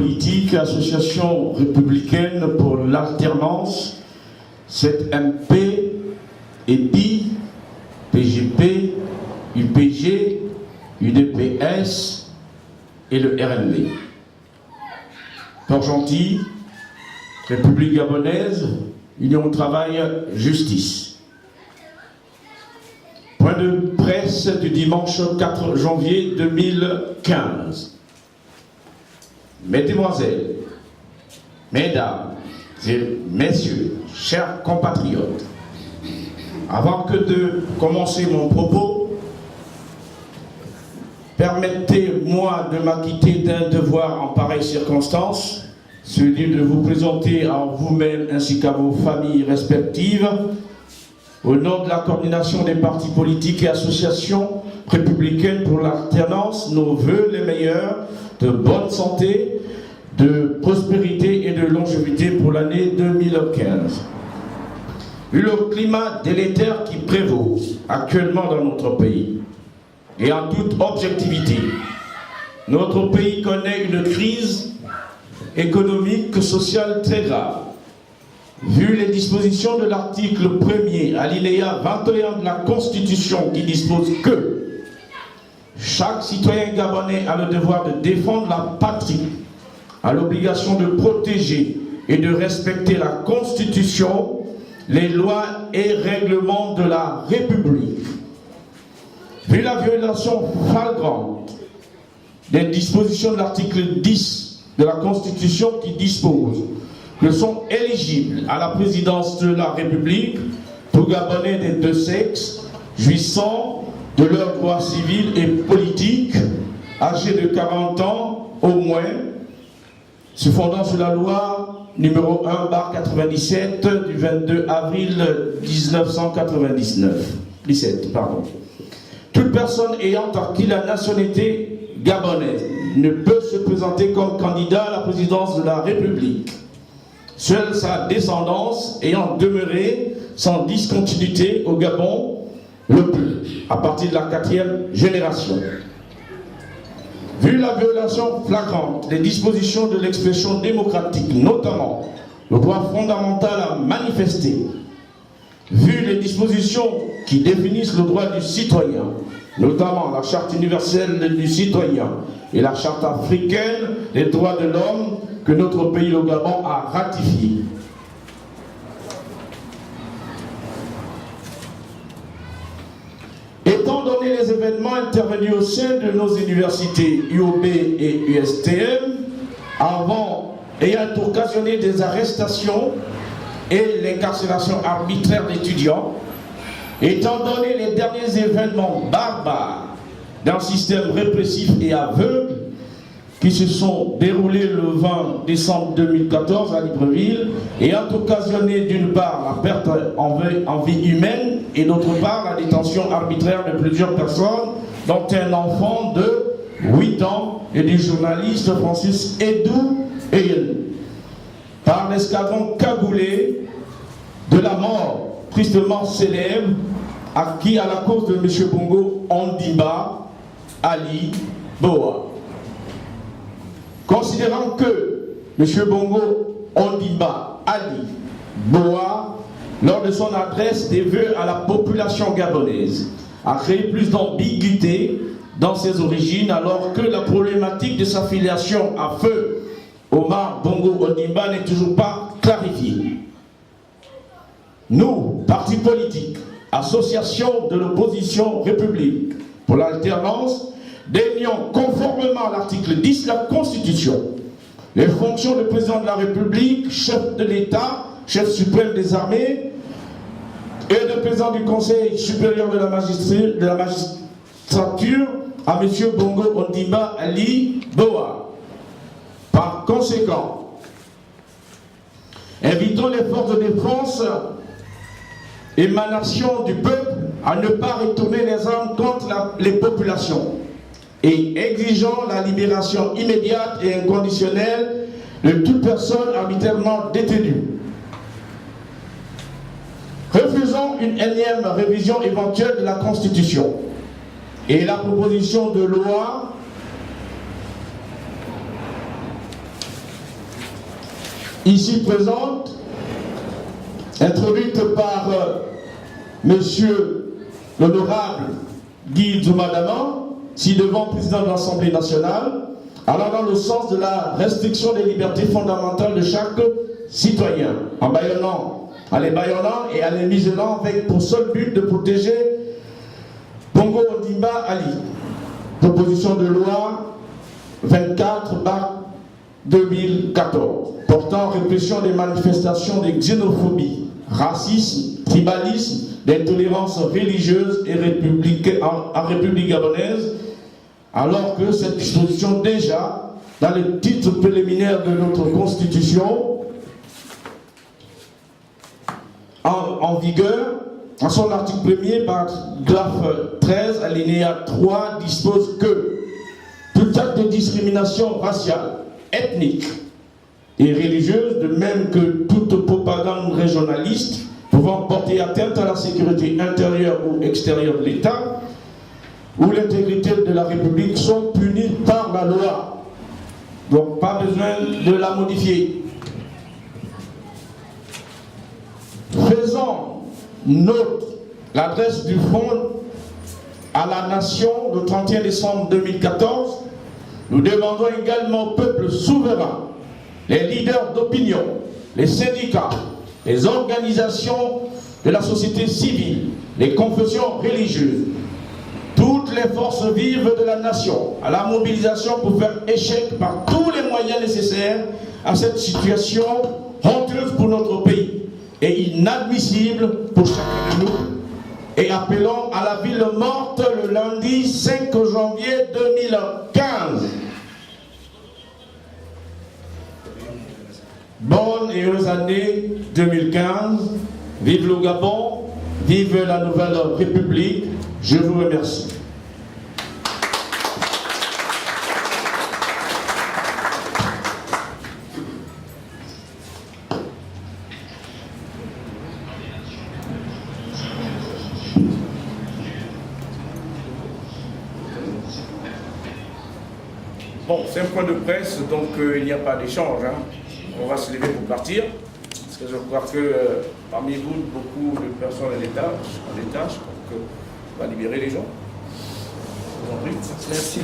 politique, Association républicaine pour l'alternance, ZMP, EPI, PGP, UPG, UDPS et le RNB. Port-Gentil, République gabonaise, Union au travail, justice. Point de presse du dimanche 4 janvier 2015. Mesdemoiselles, mesdames et messieurs, chers compatriotes, avant que de commencer mon propos, permettez-moi de m'acquitter d'un devoir en pareille circonstance, celui de vous présenter à vous-même ainsi qu'à vos familles respectives, au nom de la coordination des partis politiques et associations républicaines pour l'alternance, nos vœux les meilleurs de bonne santé, de prospérité et de longévité pour l'année 2015. Vu le climat délétère qui prévaut actuellement dans notre pays, et en toute objectivité, notre pays connaît une crise économique et sociale très grave. Vu les dispositions de l'article 1er, alinéa 21 de la Constitution qui dispose que chaque citoyen gabonais a le devoir de défendre la patrie, a l'obligation de protéger et de respecter la Constitution, les lois et règlements de la République. Vu la violation flagrante des dispositions de l'article 10 de la Constitution qui dispose que sont éligibles à la présidence de la République tout Gabonais des deux sexes, jouissant de leurs droits civils et politiques, âgés de 40 ans au moins, se fondant sur la loi numéro 1/97 du 22 avril 1997. Toute personne ayant acquis la nationalité gabonaise ne peut se présenter comme candidat à la présidence de la République. Seule sa descendance ayant demeuré sans discontinuité au Gabon le plus, à partir de la 4e génération. Vu la violation flagrante des dispositions de l'expression démocratique, notamment le droit fondamental à manifester, vu les dispositions qui définissent le droit du citoyen, notamment la Charte universelle du citoyen et la Charte africaine des droits de l'homme que notre pays, le Gabon, a ratifié. Étant donné les événements intervenus au sein de nos universités UOB et USTM, ayant occasionné des arrestations et l'incarcération arbitraire d'étudiants, étant donné les derniers événements barbares d'un système répressif et aveugle qui se sont déroulés le 20 décembre 2014 à Libreville, ayant occasionné d'une part la perte en vie humaine et d'autre part la détention arbitraire de plusieurs personnes, dont un enfant de 8 ans et du journaliste Francis Edou Eyen, par l'escadron cagoulé de la mort tristement célèbre acquis à la cause de M. Bongo Ondimba Ali Boa. Considérant que M. Bongo Ondimba Ali Boa, lors de son adresse des vœux à la population gabonaise, a créé plus d'ambiguïté dans ses origines, alors que la problématique de sa filiation à feu Omar Bongo Ondimba n'est toujours pas clarifiée. Nous, partis politiques, associations de l'opposition république pour l'alternance, dénions conformément à l'article 10 de la Constitution les fonctions de président de la République, chef de l'État, chef suprême des armées et de président du Conseil supérieur de la magistrature à M. Bongo Ondimba Ali Boa. Par conséquent, invitons les forces de défense, émanation du peuple, à ne pas retourner les armes contre les populations et exigeant la libération immédiate et inconditionnelle de toute personne arbitrairement détenue. Refusons une énième révision éventuelle de la Constitution et la proposition de loi ici présente, introduite par Monsieur l'honorable Guy Djoumadaman, ci-devant président de l'Assemblée nationale, allant dans le sens de la restriction des libertés fondamentales de chaque citoyen, en les bâillonnant et en les muselant avec pour seul but de protéger Bongo Ondimba Ali. Proposition de loi 24/2014 portant répression des manifestations de xénophobie, racisme, tribalisme, d'intolérance religieuse et en République gabonaise, alors que cette disposition déjà, dans le titre préliminaire de notre Constitution, en vigueur, en son article 1er, paragraphe 13, alinéa 3, dispose que tout acte de discrimination raciale, ethnique et religieuse, de même que toute propagande régionaliste pouvant porter atteinte à la sécurité intérieure ou extérieure de l'État ou l'intégrité de la République, sont punis par la loi. Donc pas besoin de la modifier. Faisons note l'adresse du Front à la Nation le 31 décembre 2014. Nous demandons également au peuple souverain, les leaders d'opinion, les syndicats, les organisations de la société civile, les confessions religieuses, toutes les forces vives de la nation à la mobilisation pour faire échec par tous les moyens nécessaires à cette situation honteuse pour notre pays et inadmissible pour chacun de nous, et appelons à la ville morte le lundi 5 janvier 2015. Bonne et heureuse année 2015. Vive le Gabon, vive la nouvelle République. Je vous remercie. Bon, c'est un point de presse, donc il n'y a pas d'échange. Hein. On va se lever pour partir. Parce que je crois que parmi vous, beaucoup de personnes en détachent, donc on va libérer les gens. Je vous en prie. Merci.